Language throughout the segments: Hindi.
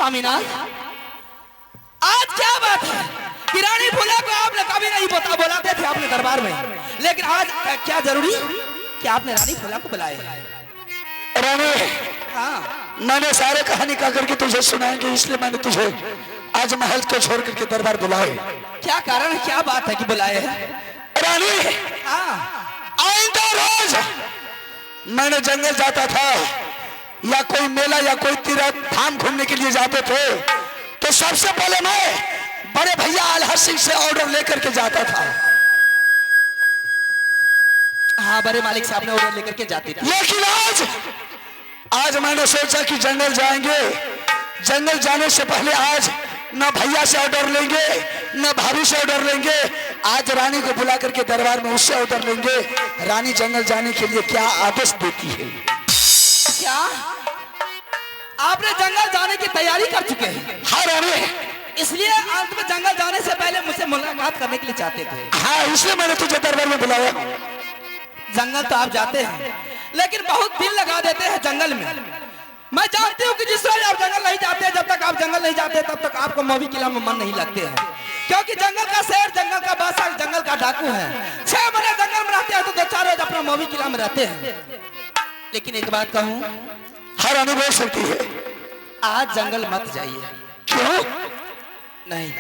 स्वामीनाथ, आज क्या बात है कि रानी फूला को आपने कभी नहीं बुलाते थे अपने दरबार में, लेकिन आज क्या जरूरी कि आपने रानी फूला को बुलाया? रानी, हाँ, मैंने सारे कहानी का करके तुझे सुनाएंगे, इसलिए मैंने तुझे आज महल को छोड़ करके दरबार बुलाए। क्या कारण है, क्या बात है कि बुलाए हैं? रानी, हाँ, आइंदा रोज मैंने जंगल जाता था या कोई मेला या कोई तीर्थ धाम घूमने के लिए जाते थे, तो सबसे पहले मैं बड़े भैया आल्हा सिंह से ऑर्डर लेकर के जाता था। हाँ, बड़े मालिक से आपने ऑर्डर लेकर के जाते थे। लेकिन आज मैंने सोचा कि जंगल जाएंगे, जंगल जाने से पहले आज न भैया से ऑर्डर लेंगे न भाभी से ऑर्डर लेंगे, आज रानी को बुला करके दरबार में उससे ऑर्डर लेंगे। रानी जंगल जाने के लिए क्या आदेश देती है? क्या आपने जंगल जाने की तैयारी कर चुके हैं? हाँ रानी, इसलिए अंत में जंगल जाने से पहले मुझसे मुलाकात करने के लिए चाहते थे। हाँ, इसलिए मैंने तुझे दरबार में बुलाया। जंगल तो आप जाते हैं, लेकिन बहुत दिल लगा देते हैं जंगल में। मैं जानती हूँ कि जिस रोज आप जंगल नहीं जाते, जब तक आप जंगल नहीं जाते तब तक आपको मौवी किला में मन नहीं लगते हैं, क्योंकि जंगल का शेर, जंगल का बादशाह, जंगल का डाकू है। 6 महीने जंगल में रहते हैं तो 2-4 रोज अपना मौवी किला में रहते हैं। लेकिन एक बात कहूँ, हर अनुभव सकती है, आज जंगल मत जाइए। क्यों? नहीं,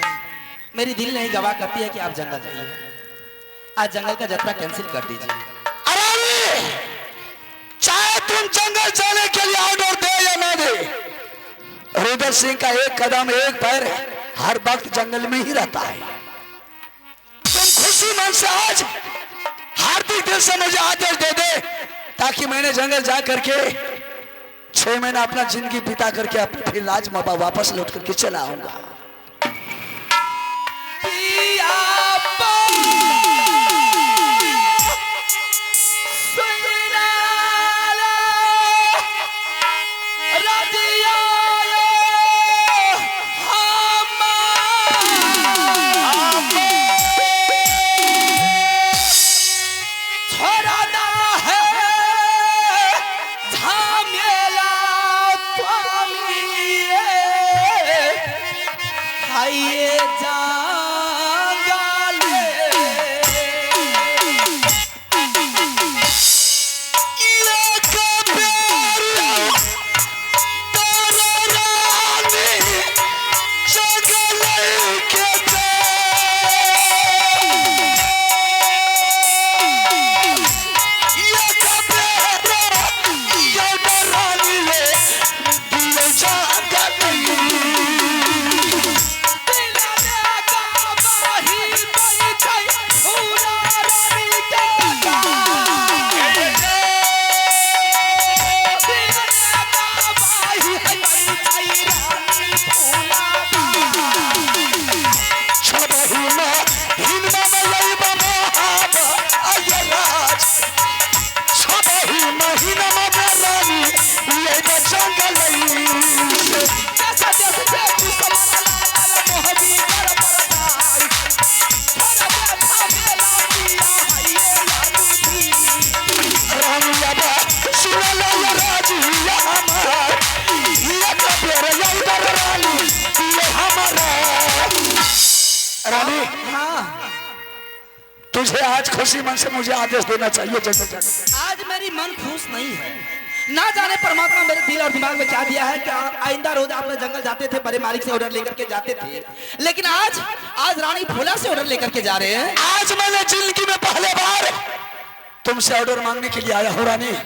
मेरी दिल नहीं गवाह करती है कि आप जंगल जाइए। आज जंगल का यात्रा कैंसिल कर दीजिए। चाहे तुम जंगल जाने के लिए ऑर्डर दे या ना दे, रुद्र सिंह का एक कदम एक पैर हर वक्त जंगल में ही रहता है। तुम खुशी मन से आज हार्दिक दिल से मुझे आदेश दे दे, ताकि मैंने जंगल जा करके 6 महीना अपना जिंदगी बिता करके अपने फिर लाज मापा वापस लौट करके चला आऊंगा। तुझे आज खुशी मन से मुझे आदेश देना चाहिए जंगल जाने। आज मेरी मन खुश नहीं है, ना जाने परमात्मा मेरे दिल और दिमाग में क्या दिया है कि आइंदा रोज आप जंगल जाते थे, बड़े मालिक से ऑर्डर लेकर के जाते थे, लेकिन आज रानी फूला से ऑर्डर लेकर के जा रहे हैं। आज मैंने जिंदगी में पहले बार तुमसे ऑर्डर मांगने के लिए आया हूँ रानी,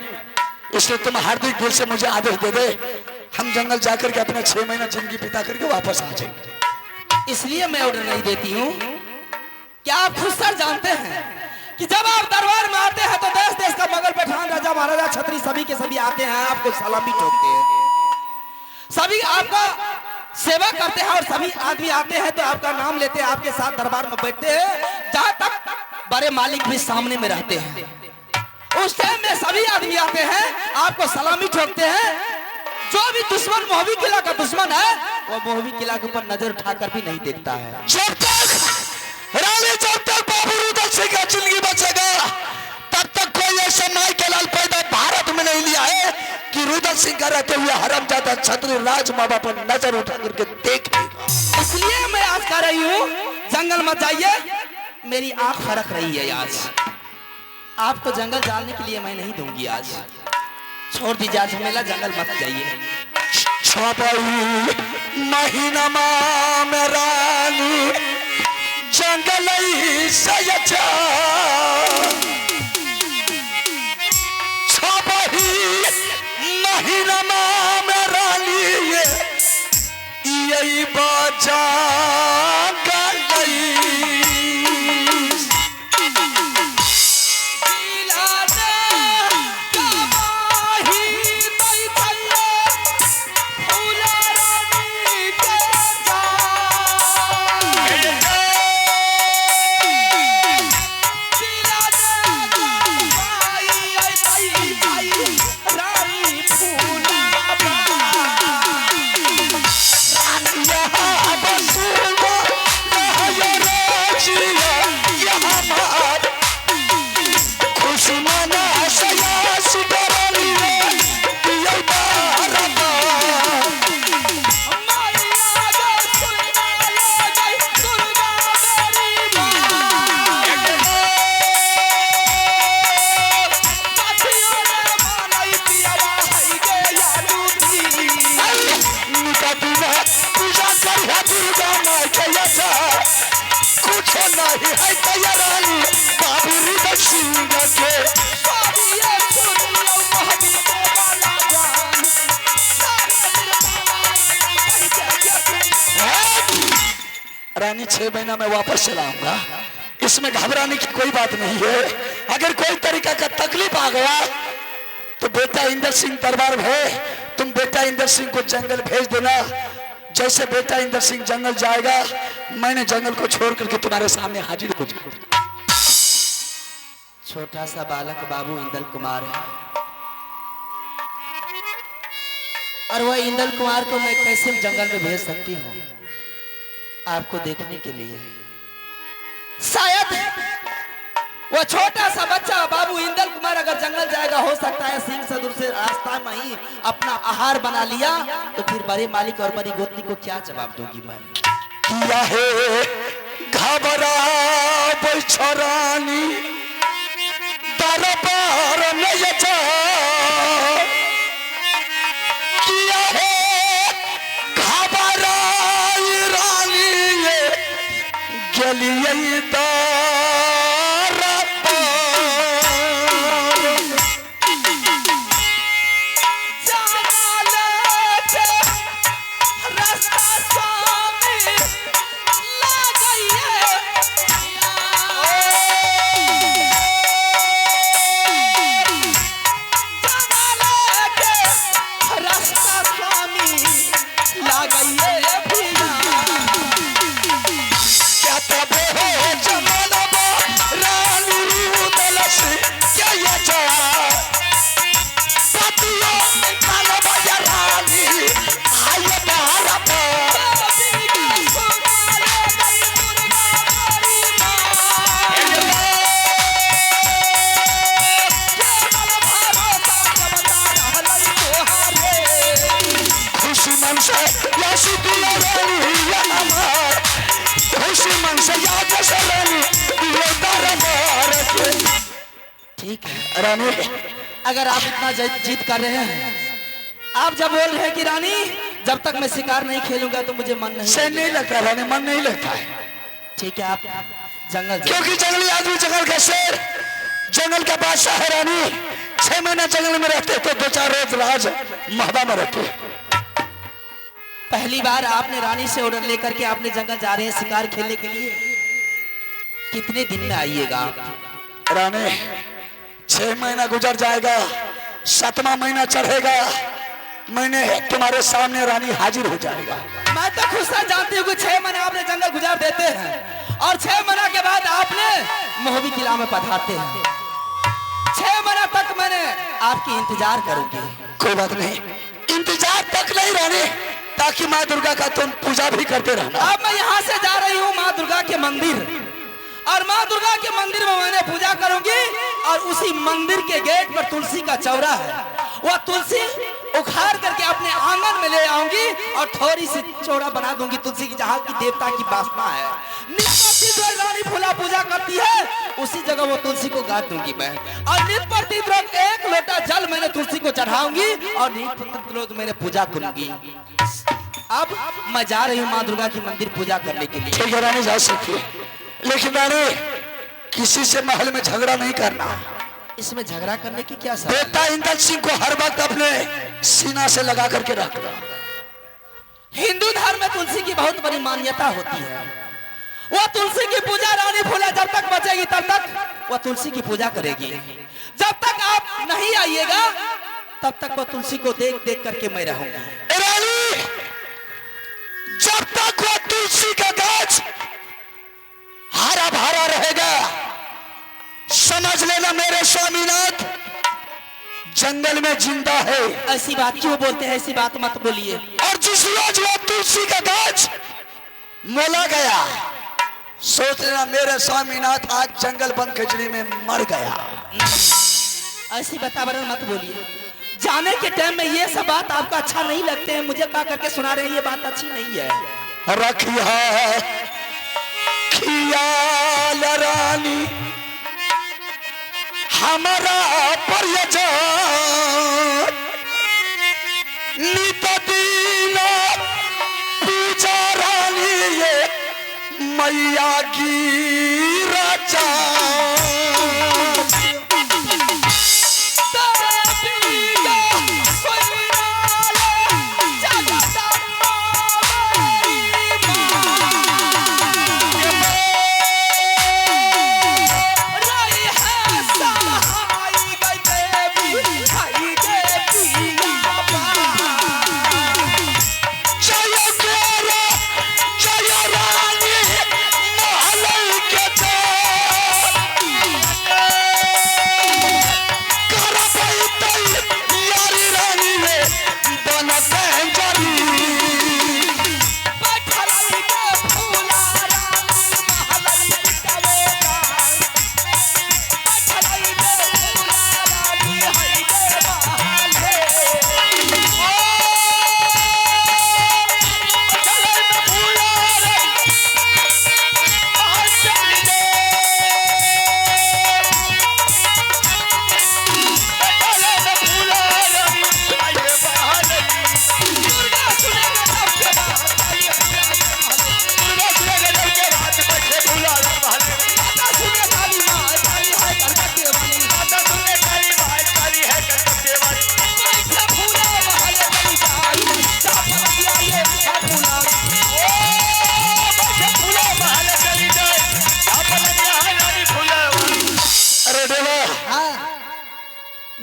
इसलिए तुम हार्दिक दिल से मुझे आदेश दे दे, हम जंगल जाकर के अपना 6 महीना जिंदगी बिता करके वापस आ जाएंगे। इसलिए मैं ऑर्डर नहीं देती हूँ। क्या आप खुद सर जानते हैं कि जब आप दरबार में आते हैं तो देश देश का मुगल पठान, राजा महाराजा, छत्री सभी के सभी आते हैं, आपको सलामी ठोकते हैं, सभी आपका सेवा करते हैं, और सभी आदमी आते हैं तो आपका नाम लेते हैं, आपके साथ दरबार में बैठते हैं, जहां तक बड़े मालिक भी सामने में रहते हैं। उस टाइम में सभी आदमी आते हैं, आपको सलामी ठोकते हैं। जो भी दुश्मन मोहवी किला का दुश्मन है, वो मोहवी किला के ऊपर नजर उठाकर भी नहीं देखता है। जब तक बाबू रुद्र सिंह का जिंदगी बचेगा, तब तक कोई ऐसा नाई के लाल पैदा भारत में नहीं लिया है कि रुद्र रुद्र सिंह का रहते हुए हरामजादा छतरी राज मामा पर नजर उठा करके देख लेगा। इसलिए मैं आज कह रही हूँ जंगल मत जाइए, मेरी आंख फरक रही है आज। आपको जंगल जाने के लिए मैं नहीं दूंगी आज, छोड़ दीजिए आज झमेला, जंगल मत जाइए। छपई महीना में रानी जंगल सजा, छपई महीना में रानी यही बजा रानी 6 महीना में वापस चला आऊंगा, इसमें घबराने की कोई बात नहीं है। अगर कोई तरीका का तकलीफ आ गया तो बेटा इंदर सिंह दरबार में तुम बेटा इंदर सिंह को जंगल भेज देना। जैसे बेटा इंदर सिंह जंगल जाएगा मैंने जंगल को छोड़ करके तुम्हारे सामने हाजिर हो जाऊंगा। छोटा सा बालक बाबू इंदल कुमार है, और वह इंदल कुमार को मैं कैसे जंगल में भेज सकती हूँ आपको देखने के लिए? शायद वो छोटा सा बच्चा बाबू इंदल कुमार अगर जंगल जाएगा, हो सकता है सिंह सदुर से रास्ता में ही अपना आहार बना लिया, तो फिर बड़े मालिक और बड़ी गोतनी को क्या जवाब दूंगी मैं? किया है घबरा बैछरानी दरबार में जा, किया है घबरा रानी गलिए ठीक है रानी, अगर आप इतना जिद कर रहे हैं, आप जब बोल रहे हैं कि रानी जब तक मैं शिकार नहीं खेलूंगा तो मुझे मन नहीं लगता रानी, मन नहीं लगता है। ठीक है आप जंगल, क्योंकि जंगली आदमी जंगल का शेर, जंगल का बादशाह है रानी। 6 महीना जंगल में रहते तो 2-4 रोज राज महबा में रहते। पहली बार आपने रानी से ऑर्डर लेकर के आपने जंगल जा रहे हैं शिकार खेलने के लिए, कितने दिन में आइएगा आप? रानी 6 महीना गुजर जाएगा, 7वां महीना चढ़ेगा, मैंने तुम्हारे सामने रानी हाजिर हो जाएगा। मैं तो खुश जानती हूँ कि 6 महीने आपने जंगल गुजार देते हैं और 6 महीना के बाद आपने मोहबी किला में पधारते हैं। 6 महीना तक मैंने आपकी इंतजार करूंगी। कोई बात नहीं, इंतजार तक नहीं रानी, ताकि माँ दुर्गा का तुम पूजा भी करते रहना। अब मैं यहाँ से जा रही हूँ माँ दुर्गा के मंदिर, और माँ दुर्गा के मंदिर में मैंने पूजा करूंगी, और उसी मंदिर के गेट पर तुलसी का चौरा है, वह तुलसी उखाड़ करके अपने आंगन में ले आऊंगी और थोड़ी सी चौड़ा बना दूंगी तुलसी की, जहाँ की देवता की वासना है। नित्य रानी फूला पूजा करती है, उसी जगह वो तुलसी को गाड़ दूंगी मैं। और नित्य प्रतिदिन रोज 1 लोटा जल मैंने तुलसी को चढ़ाऊंगी और नित्य प्रतिदिन रोज मैंने पूजा करूंगी। अब मैं जा रही हूँ माँ दुर्गा की मंदिर पूजा करने के लिए। ठीक है रानी, जा सकती है, लेकिन रानी किसी से महल में झगड़ा नहीं करना। इसमें झगड़ा करने की क्या सवाल? बेटा इंदर सिंह को हर वक्त अपने सीना से लगा करके रखना। हिंदू धर्म में तुलसी की बहुत बड़ी मान्यता होती है। वह तुलसी की पूजा रानी फूला जब तक बचेगी तब तक वह तुलसी की पूजा करेगी। जब तक आप नहीं आइएगा तब तक वह तुलसी को देख देख करके मैं रहूंगी। रानी जब तक वह तुलसी का गाछ हरा भरा रहेगा, समझ लेना मेरे स्वामीनाथ जंगल में जिंदा है। ऐसी बात क्यों बोलते हैं? ऐसी बात मत बोलिए। और जिस रोज वह तुलसी का गाछ मोला गया, सोच लेना मेरे स्वामीनाथ आज जंगल बन खिचड़ी में मर गया। ऐसी वातावरण मत बोलिए। जाने के टाइम में ये सब बात आपको अच्छा नहीं लगते हैं, मुझे कहा करके सुना रहे हैं, ये बात अच्छी नहीं है। रखिया खियाल रानी हमारा परिजन निपदीना पूजा रानी ये मैया की राजा।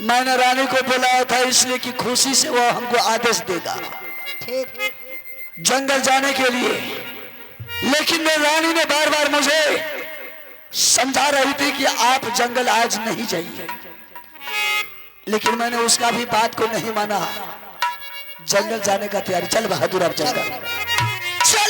मैंने रानी को बुलाया था इसलिए कि खुशी से वो हमको आदेश देगा जंगल जाने के लिए, लेकिन मैं रानी ने बार बार मुझे समझा रही थी कि आप जंगल आज नहीं जाइए, लेकिन मैंने उसका भी बात को नहीं माना। जंगल जाने का तैयारी। चल बहादुर अब जंगल चल।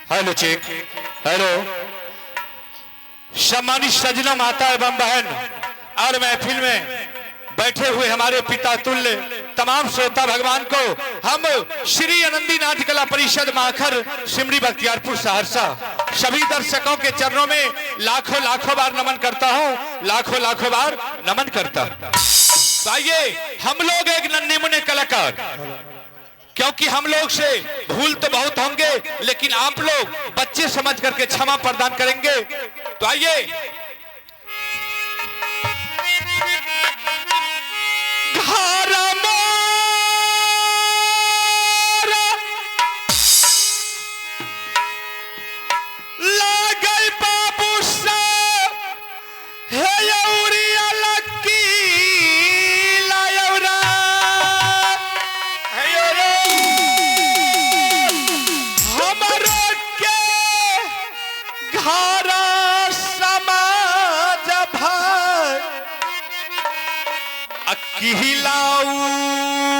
हेलो चेक, हेलो सम्मानित सजना माता एवं बहन और महफिल में बैठे हुए हमारे पिता तुल्य तमाम श्रोता भगवान को हम श्री आनंदी नाट्य कला परिषद माखर सिमरी बख्तियारपुर सहरसा सभी दर्शकों के चरणों में लाखों लाखों बार नमन करता हूं, लाखों लाखों बार नमन करता हूं। आइए हम लोग एक नन्हे मुन्ने कलाकार, क्योंकि हम लोग से भूल तो बहुत होंगे लेकिन आप लोग बच्चे समझ करके क्षमा प्रदान करेंगे। तो आइए किलाउरिया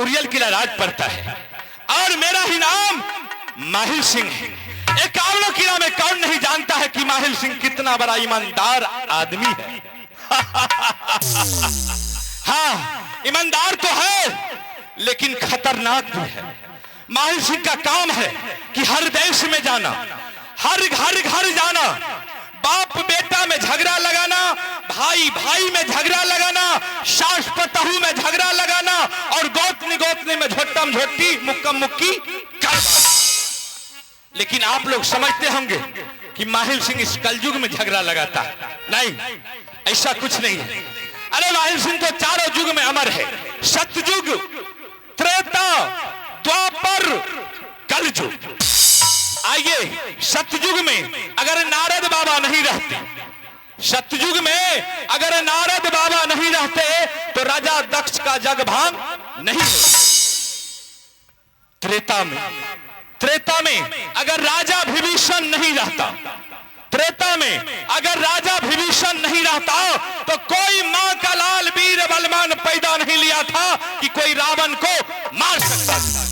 उरियल किला राज पड़ता है और मेरा ही नाम माहिल सिंह है। एकावनों किला में कौन नहीं जानता है कि माहिल सिंह कितना बड़ा ईमानदार आदमी है। हाँ, ईमानदार तो है लेकिन खतरनाक भी है। माहिल सिंह का काम है कि हर देश में जाना, हर घर जाना, बाप बेटा में झगड़ा लगाना, भाई भाई में झगड़ा लगाना, सास पतहू में झगड़ा लगाना और गोतनी गोतनी में झोटम झोटी मुक्कम मुक्की करवाना। लेकिन आप लोग समझते होंगे कि माहिल सिंह इस कलयुग में झगड़ा लगाता है। नहीं, ऐसा कुछ नहीं है। अरे माहिल सिंह तो चारों युग में अमर है। सतयुग, त्रेता, द्वापर, कलयुग। आइए, सतयुग में अगर नारद बाबा नहीं रहते, सतयुग में अगर नारद बाबा नहीं रहते तो राजा दक्ष का जगभान नहीं होता। त्रेता में अगर राजा विभीषण नहीं रहता, त्रेता में अगर राजा विभीषण नहीं रहता तो कोई मां का लाल वीर बलवान पैदा नहीं लिया था कि कोई रावण को मार सकता था।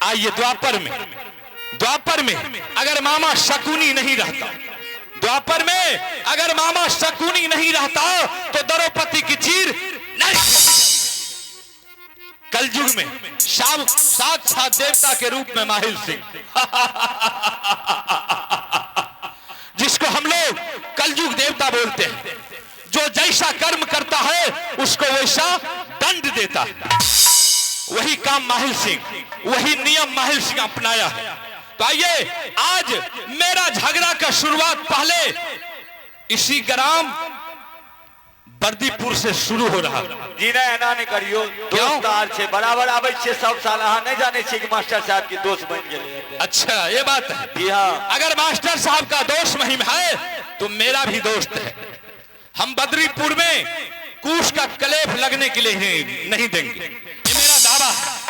आइए, द्वापर में अगर मामा शकुनी नहीं रहता, द्वापर में अगर मामा शकुनी नहीं रहता तो द्रौपदी की चीर नहीं। कलयुग में साक्षात देवता के रूप में माहिल सिंह, जिसको हम लोग कलयुग देवता बोलते हैं, जो जैसा कर्म करता है उसको वैसा दंड देता है। वही काम माहिल सिंह, वही नियम माहिल सिंह अपनाया है। तो आइए, आज मेरा झगड़ा का शुरुआत पहले इसी ग्राम बर्दीपुर से शुरू हो रहा। जी ना एना नहीं करियो, दोस्तार छे बराबर आवे छे सब साल। अहाँ नहीं जाने छे कि मास्टर साहब की दोस्त बन गेले। अच्छा ये बात है। जी हाँ, अगर मास्टर साहब का दोस्त महिम है तो मेरा भी दोस्त है। हम बद्रीपुर में कूश का कलेफ लगने के लिए नहीं देंगे, ये मेरा दावा है।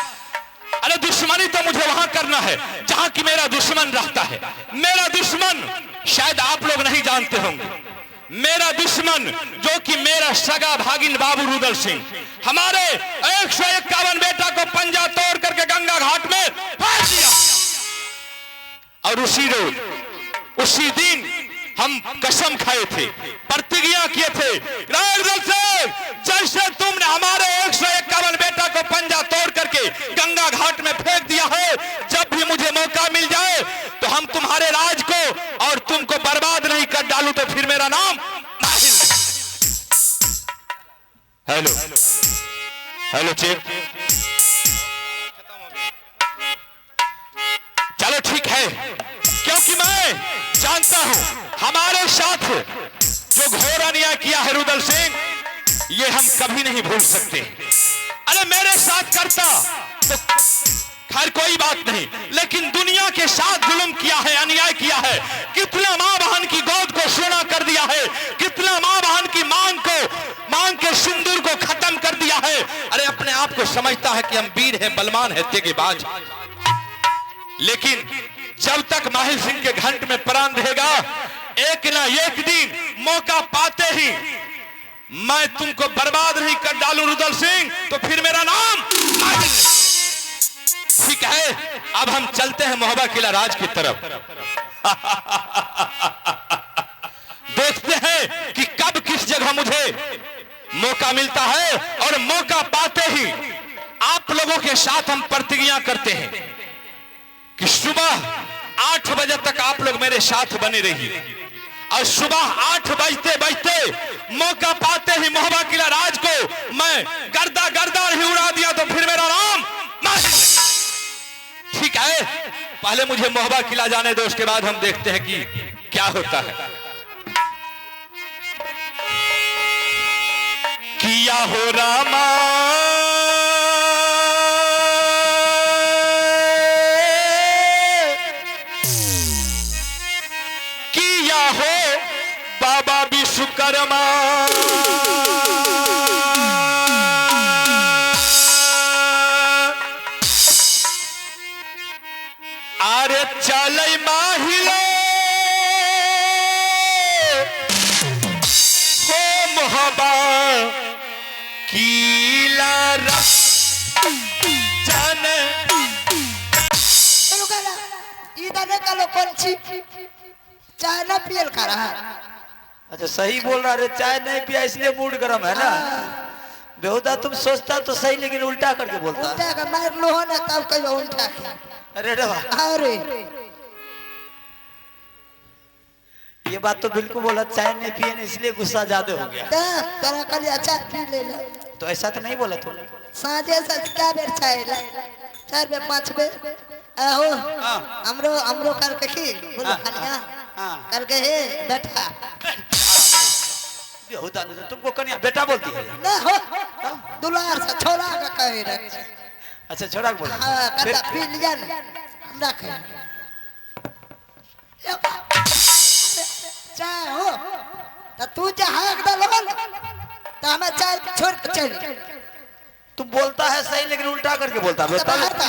अरे दुश्मनी तो मुझे वहां करना है जहां की मेरा दुश्मन रहता है। मेरा दुश्मन शायद आप लोग नहीं जानते होंगे, मेरा दुश्मन जो कि मेरा सगा भागिन बाबू रुदल सिंह, हमारे 151 बेटा को पंजा तोड़ करके गंगा घाट में फाड़ दिया। और उसी दिन हम कसम खाए थे, प्रतिज्ञा किए थे, रुदल सिंह जैसे तुमने हमारे 151 बेटा को पंजा तोड़ करके गंगा घाट में फेंक दिया है, जब भी मुझे मौका मिल जाए तो हम तुम्हारे राज को और तुमको बर्बाद नहीं कर डालूं तो फिर मेरा नाम माहिल। हेलो हेलो चेक, चलो ठीक है, क्योंकि मैं जानता हूं हमारे साथ जो घोर अन्याय किया है रुदल सिंह, ये हम कभी नहीं भूल सकते। अरे मेरे साथ करता तो खैर कोई बात नहीं, लेकिन दुनिया के साथ जुल्म किया है, अन्याय किया है। कितना मां बहन की गोद को सोना कर दिया है, कितना मां बहन की मांग के सिंदूर को खत्म कर दिया है। अरे अपने आप को समझता है कि हम वीर हैं, बलवान हैं, तेगेबाज, लेकिन जब तक माहिल सिंह के घंट में प्राण रहेगा, एक ना एक दिन मौका पाते ही मैं तुमको बर्बाद नहीं कर डालूं रुदल सिंह, तो फिर मेरा नाम माहिल। ठीक है, अब हम चलते हैं मोहब्बा किला राज की तरफ। देखते हैं कि कब किस जगह मुझे मौका मिलता है, और मौका पाते ही आप लोगों के साथ हम प्रतिज्ञा करते हैं कि सुबह 8 बजे तक आप लोग मेरे साथ बने रहिए, और सुबह 8 बजते बजते मौका पाते ही मोहब्बा किला राज को मैं गर्दा ही उड़ा दिया तो फिर मेरा नाम माहिल। ठीक है, पहले मुझे मोहब्बा किला जाने दो, उसके बाद हम देखते हैं कि क्या होता है। किया हो रामा किया हो बाबा विश्वकर्मा, अरे चल माहिले हो मोहब्बा किला जन। इधर कलो पंछी चाय ना पियल खा रहा। अच्छा सही बोल रहा रे, चाय नहीं पिया इसलिए मूड गर्म है ना। बेहुदा तुम सोचता तो सही, लेकिन उल्टा करके बोलता। उल्टा का मार लो ना तब कहीं उल्टा के। अरे रे वाह, अरे ये बात तो बिल्कुल बोला, चाय नहीं पिए ना इसलिए गुस्सा ज्यादा हो गया। तेरा कल अच्छा पी ले लो। तो ऐसा तो नहीं बोला तूने। साँझे से क्या बेर चाय ला 4 बेर 5 बेर आहो। हमरो कल के की बोलो कन्या कल के हे बेटा बेहुदा ने तुमको कन्या बेटा बोलती है ना हो दुलार से छोरा का कहे रख। अच्छा छोरा को बोला। हां कदा पी लिया ना हमरा कहे चाय हो तो तू जहां दल हो तो हमें चाय छोड़ के चल। तुम बोलता है सही, लेकिन उल्टा करके बोलता है,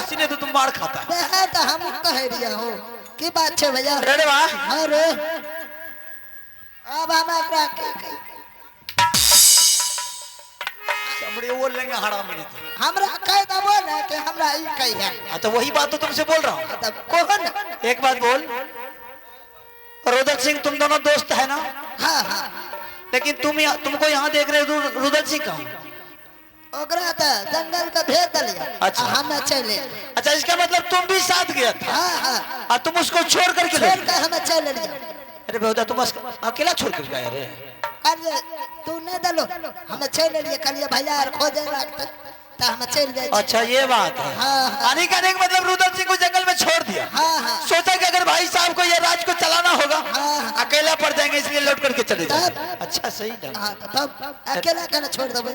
इसलिए तो तुम मार खाता है। है तो हम कह रिया हो की बात छे भैया। अरे वाह, अरे अब हम एकरा के चमड़ी बोल लेंगे हरामी नहीं तो। हमरा कह दबो ना कि हमरा ई कही है। तो वही बात तो तुमसे बोल रहा हूँ। तब कौन एक बात बोल, रुदल सिंह तुम दोनों दोस्त है ना। हां हां लेकिन तुमको यहाँ देख रहे हो, रुदल सिंह कहाँ? ओकरा तो जंगल का भेज दिया। अच्छा। हम चले। अच्छा इसका मतलब तुम भी साथ गया था। हां हां और तुम उसको छोड़ करके ले? छोड़ कर हम चले लिया। अरे बेहुदा तुम अकेला छोड़ कर गए रे? कल तू नहीं दलो हम चले लिए कल भैया और खोजे रखते तो हम चल जाए। अच्छा ये बात है। हाँ। आने का मतलब रुदल सिंह को जंगल में छोड़ दिया। हाँ हाँ सोचा कि अगर भाई साहब को ये राज को चलाना होगा, हाँ। अकेला अकेला पड़ जाएंगे इसलिए लौट करके चले जाओ। तब? अच्छा सही ढंग। हाँ तो तब अकेला केना छोड़ देबे?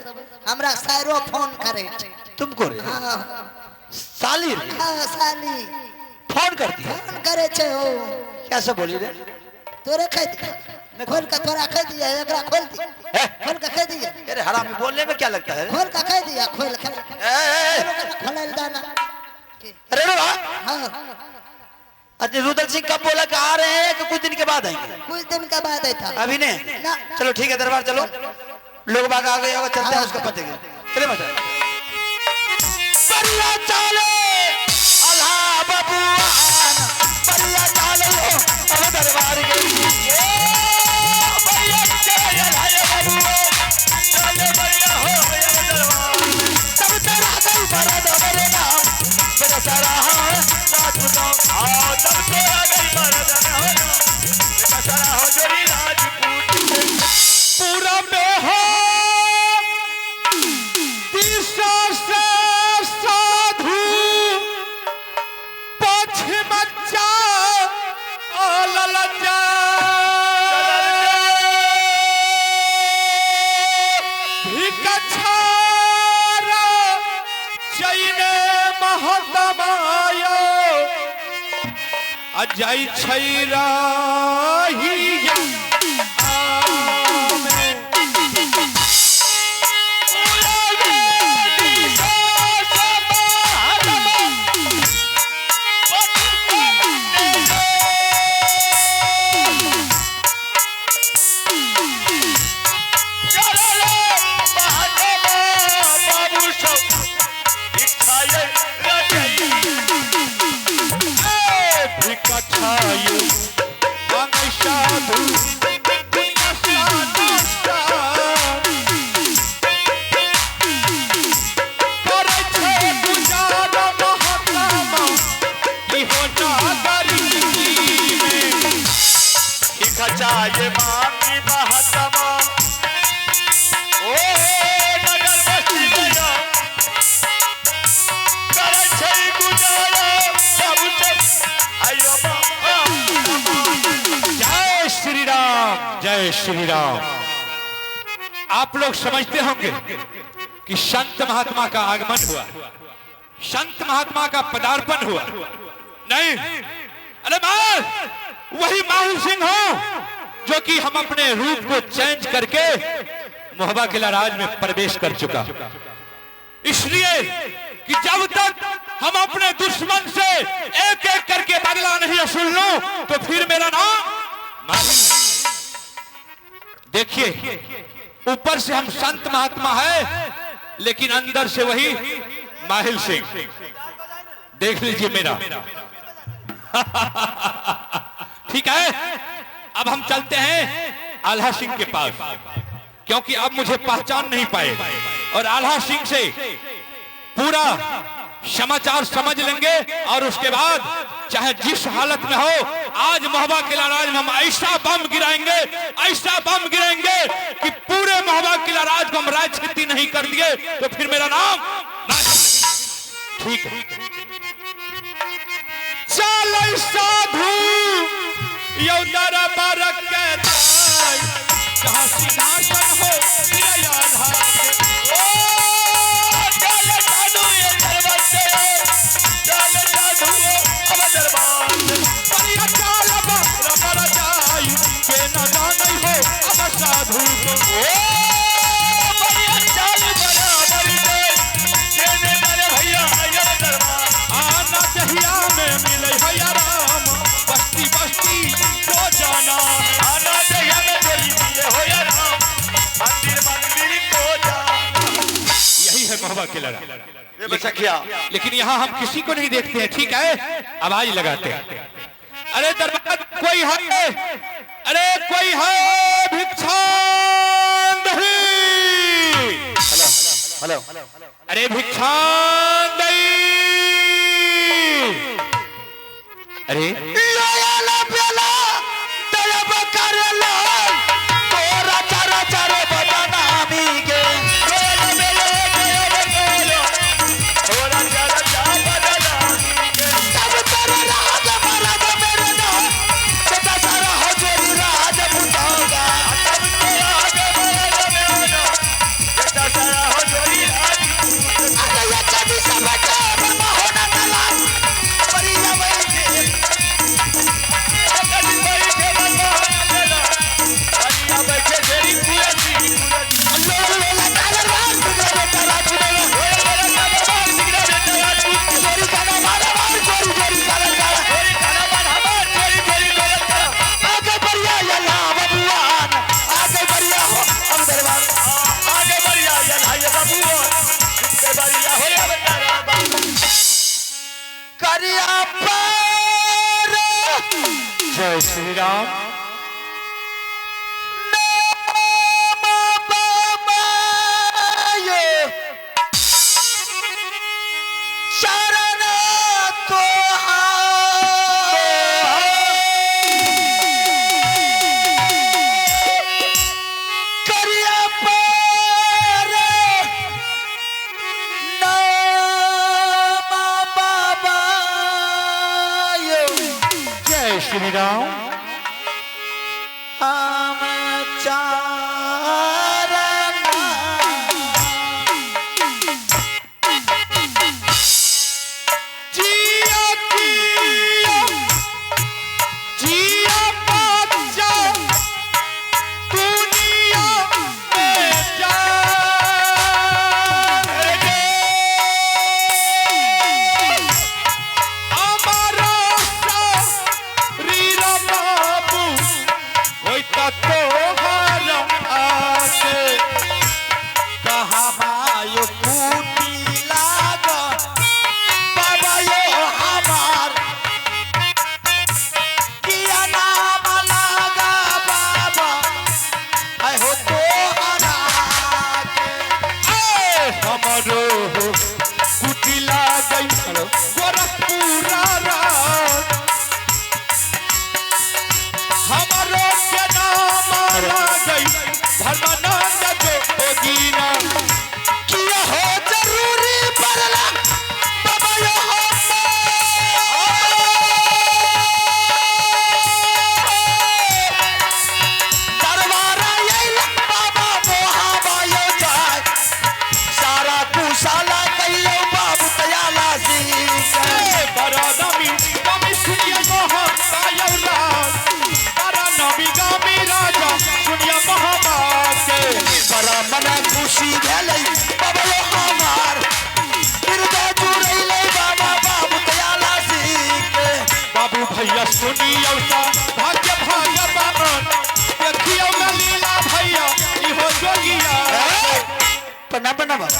हमरा सारो फोन करे। तुमको रे हाँ साली रे हाँ साली फोन कर दिया फोन करे छे हो। क्या सब बोली रे? तोरे कह दिया खोल का तोरा कह दिया एकरा खोल दी है? खोल का कह दिया अरे हरामी बोलने में क्या लगता है? खोल का कह दिया खोल का खोलल दाना अरे रे वाह। हाँ अच्छा रुदल सिंह कब बोला कि आ रहे हैं कि कुछ दिन के बाद आएंगे? कुछ दिन का बाद है था अभी नहीं? ना चलो ठीक है दरबार चलो, लोग बाग आ गए होगा, चलते हैं उसको पते के। चले मचा बढ़िया चाले अल्लाह बबुआन बढ़िया चाले अब दरबार के बढ़िया चाले अल्लाह बबुआन चाले बढ़िया हो अब दरबार सब तेरा गई बरद मेरे नाम मेरा सारा राजपूत आओ सब तेरा गई बरद मेरा सारा हो जोरी राजपूत पूरा में हो दिशा से साधु पश्चिम चा ललजा भिकछारा चैने महतमायो अजय छैरा ही ये मांगी महात्मा ओ नगर बस्ती गया करे छै गुजारा सब आयो जय श्री राम, जय श्री राम। आप लोग समझते होंगे कि संत महात्मा का आगमन हुआ, संत महात्मा का पदार्पण हुआ। नहीं, अरे मैं वही माहिल सिंह हूं जो कि हम अपने रूप को चेंज करके मोहबा किला राज में प्रवेश कर चुका। इसलिए कि जब तक हम अपने दुश्मन से एक एक करके बदला नहीं वसूल लूं तो फिर मेरा नाम माहिल। देखिए, ऊपर से हम संत महात्मा है लेकिन अंदर से वही माहिल सिंह। देख लीजिए मेरा ठीक है। अब हम चलते हैं आल्हा सिंह के पास, क्योंकि अब मुझे पहचान नहीं पाए और आल्हा सिंह से पूरा समाचार समझ लेंगे और उसके बाद चाहे जिस हालत में हो, आज मोहबा किला राज में हम ऐसा बम गिराएंगे, ऐसा बम गिराएंगे कि पूरे मोहबा किला राज को हम राज क्षति नहीं कर दिए तो फिर मेरा नाम ठीक है। चल साधु यौदरा बारक के जहां सिंहासन हो मेरा आधार ओ चल साधु ये दरबार चल साधु अब दरबार बढ़िया चाल बाबा जाई के न जाने हो अब साधु को ओ बढ़िया चाल बराबर के ने दर भैया ये दरबार आना दहिया में मिले भैया राम बस्ती बस्ती को जाना आना दहिया में कोई मिले हो या राम मंदिर मंदिर को जाना। यही है मोहबा किला राज। लेकिन यहाँ हम किसी को नहीं देखते हैं, ठीक है। आवाज लगाते हैं, अरे दरबार कोई है, अरे कोई है भिक्षान दही, हेलो अरे भिक्षान दही, अरे लोयाला बेला तलब करला तोरा चारा चारो बदनामी के तोरा जरा जा बदनामी के सब तेरे राज मरद मेरे नाम सदा सारा हो जोरी राज राम। जय श्री राम। हम जिया जिया जिया बच्चा दुनिया में जा हमारा शरीर बाबू होइता तोहर आसे कहाँ भाइयों फूटी लागो बाबा यो हमार किया नाम लागा बाबा आय हो तो हमारो कुटिला गई गोरखपुरा रात हमारो के नाम आ गई धर्मानंद जोगीना किया हो जरूरी पड़ला बाबा यो दरबारा यही बाबा मोहाबा यो जाय सारा कुशाला कहियो बाबू तयाला सी बड़ा नमी नमी सुनिया महाकाय राज बड़ा नमी गामी राजा सुनिया महाबाद के बड़ा मना खुशी भेलै बाबा यो हमार हृदय जुड़ैले बाबा बाबू तयाला सी बाबू भैया सुनियो सा भाग्य भाग्य बामन देखियो ना लीला भैया इहो जोगिया पन्ना पन्ना बाबा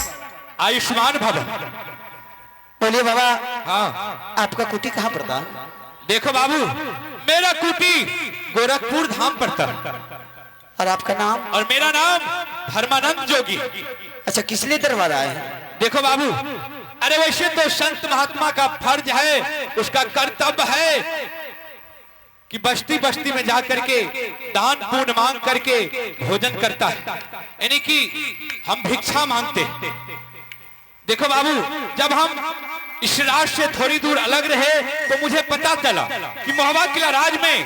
आयुष्मान भव। बोलिए बाबा हाँ आपका कुटी कहाँ पड़ता? देखो बाबू मेरा कुटी गोरखपुर धाम पड़ता है और आपका नाम? और मेरा नाम धर्मानंद जोगी। अच्छा किस लिए दरबार आए हैं? देखो बाबू अरे वैसे तो संत महात्मा का फर्ज है उसका कर्तव्य है कि बस्ती बस्ती में जाकर के दान पुण्य मांग करके भोजन करता है यानी कि हम भिक्षा मांगते हैं। देखो बाबू जब हम इस राज से थोड़ी दूर अलग रहे तो मुझे पता चला कि महोबा किला राज में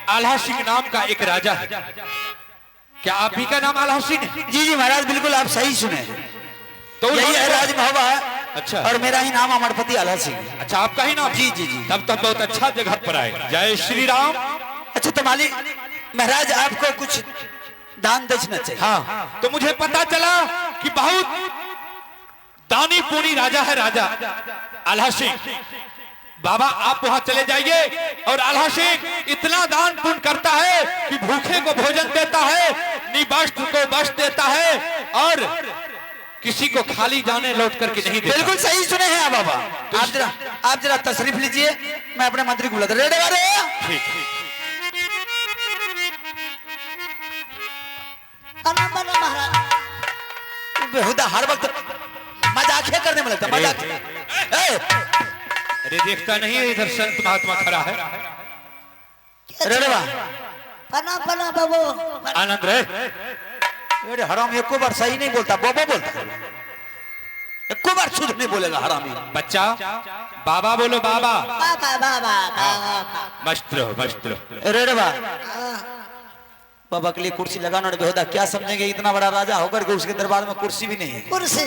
आल्हा सिंह नाम का एक राजा है। क्या आप ही का नाम आल्हा सिंह है? जी जी महाराज बिल्कुल आप सही सुने तो यही है राज महोबा है। अच्छा और मेरा ही नाम अमरपति आला सिंह। अच्छा आपका ही नाम? जी जी जी। तब तो बहुत अच्छा जगह पर आए। जय श्री राम। अच्छा तो मालिक महाराज आपको कुछ दान दक्षिणा चाहिए? हाँ तो मुझे पता चला कि बहुत दानी पुनी राजा है राजा आल्हा सिंह। बाबा आप वहां चले जाइए और आल्हा सिंह इतना दान पुण्य करता है कि भूखे को भोजन देता है निवस्त्र को वस्त्र देता है और किसी को खाली जाने लौट करके नहीं देता। बिल्कुल सही सुने हैं आप बाबा। आप जरा तशरीफ लीजिए मैं अपने मंत्री को बुलाता। रेडे वाले ठीक बना महाराज बेहुदा हर वक्त मजाक करने में लगता मजाक। अरे देखता नहीं है इधर संत महात्मा खड़ा है। रेडे बना बना बाबू आनंद रहे अरे हराम एको बार सही नहीं बोलता बाबा बोलता एको बार शुद्ध नहीं बोलेगा हरामी। बच्चा बाबा बोलो बाबा। बाबा बाबा मस्त रहो मस्त रहो। रेडे बाबा के लिए कुर्सी लगाना बेहुदा क्या समझेंगे इतना बड़ा राजा होकर के उसके दरबार में कुर्सी भी नहीं है। कुर्सी